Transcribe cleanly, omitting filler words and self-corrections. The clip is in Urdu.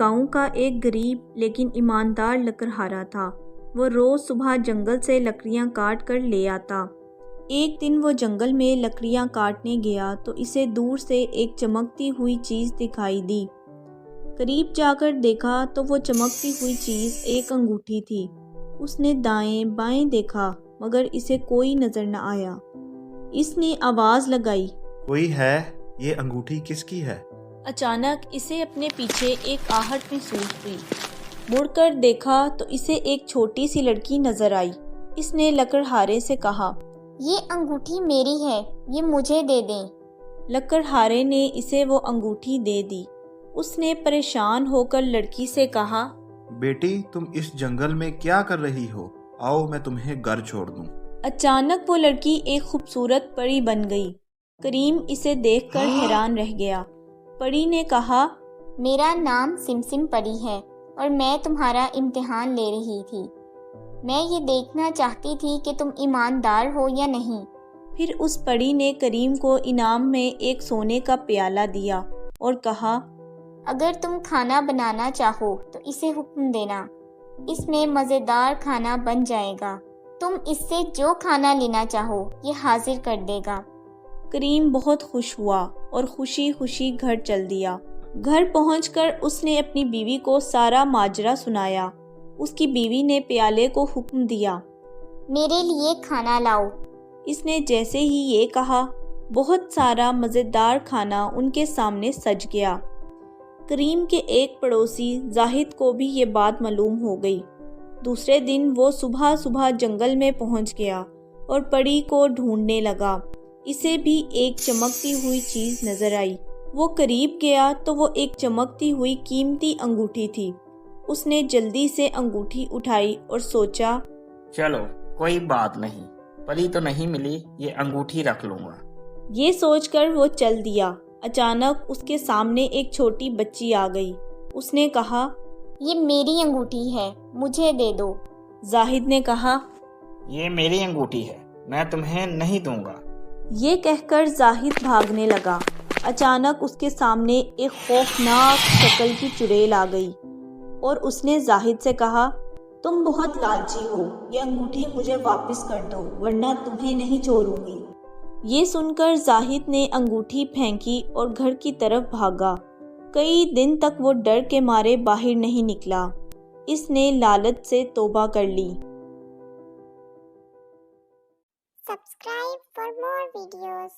گاؤں کا ایک غریب لیکن ایماندار لکڑہارا تھا۔ وہ روز صبح جنگل سے لکڑیاں کاٹ کر لے آتا۔ ایک دن وہ جنگل میں لکڑیاں کاٹنے گیا تو اسے دور سے ایک چمکتی ہوئی چیز دکھائی دی۔ قریب جا کر دیکھا تو وہ چمکتی ہوئی چیز ایک انگوٹھی تھی۔ اس نے دائیں بائیں دیکھا مگر اسے کوئی نظر نہ آیا۔ اس نے آواز لگائی، کوئی ہے؟ یہ انگوٹھی کس کی ہے؟ اچانک اسے اپنے پیچھے ایک آہٹ محسوس ہوئی۔ مڑ کر دیکھا تو اسے ایک چھوٹی سی لڑکی نظر آئی۔ اس نے لکڑہارے سے کہا، یہ انگوٹھی میری ہے، یہ مجھے دے دیں۔ لکڑہارے نے اسے وہ انگوٹھی دے دی۔ اس نے پریشان ہو کر لڑکی سے کہا، بیٹی تم اس جنگل میں کیا کر رہی ہو؟ آؤ میں تمہیں گھر چھوڑ دوں۔ اچانک وہ لڑکی ایک خوبصورت پری بن گئی۔ کریم اسے دیکھ کر حیران رہ گیا۔ پری نے کہا، میرا نام سمسم پری ہے اور میں تمہارا امتحان لے رہی تھی۔ میں یہ دیکھنا چاہتی تھی کہ تم ایماندار ہو یا نہیں۔ پھر اس پری نے کریم کو انعام میں ایک سونے کا پیالہ دیا اور کہا، اگر تم کھانا بنانا چاہو تو اسے حکم دینا، اس میں مزیدار کھانا بن جائے گا۔ تم اس سے جو کھانا لینا چاہو یہ حاضر کر دے گا۔ کریم بہت خوش ہوا اور خوشی خوشی گھر چل دیا۔ گھر پہنچ کر اس نے اپنی بیوی کو سارا ماجرا سنایا۔ اس کی بیوی نے پیالے کو حکم دیا، میرے لیے کھانا لاؤ۔ اس نے جیسے ہی یہ کہا، بہت سارا مزیدار کھانا ان کے سامنے سج گیا۔ کریم کے ایک پڑوسی زاہد کو بھی یہ بات معلوم ہو گئی۔ دوسرے دن وہ صبح صبح جنگل میں پہنچ گیا اور پری کو ڈھونڈنے لگا۔ اسے بھی ایک چمکتی ہوئی چیز نظر آئی۔ وہ قریب گیا تو وہ ایک چمکتی ہوئی قیمتی انگوٹھی تھی۔ اس نے جلدی سے انگوٹھی اٹھائی اور سوچا، چلو کوئی بات نہیں، پری تو نہیں ملی، یہ انگوٹھی رکھ لوں گا۔ یہ سوچ کر وہ چل دیا۔ اچانک اس کے سامنے ایک چھوٹی بچی آ گئی۔ اس نے کہا، یہ میری انگوٹھی ہے، مجھے دے دو۔ زاہد نے کہا، یہ میری انگوٹھی ہے، میں تمہیں نہیں دوں گا۔ یہ کہہ کر زاہد بھاگنے لگا۔ اچانک اس کے سامنے ایک خوفناک شکل کی چڑیل آ گئی اور اس نے زاہد سے کہا، تم بہت لالچی ہو، یہ انگوٹھی مجھے واپس کر دو ورنہ تمہیں نہیں چھوڑوں گی۔ یہ سن کر زاہد نے انگوٹھی پھینکی اور گھر کی طرف بھاگا۔ کئی دن تک وہ ڈر کے مارے باہر نہیں نکلا۔ اس نے لالچ سے توبہ کر لی۔ Subscribe for more videos.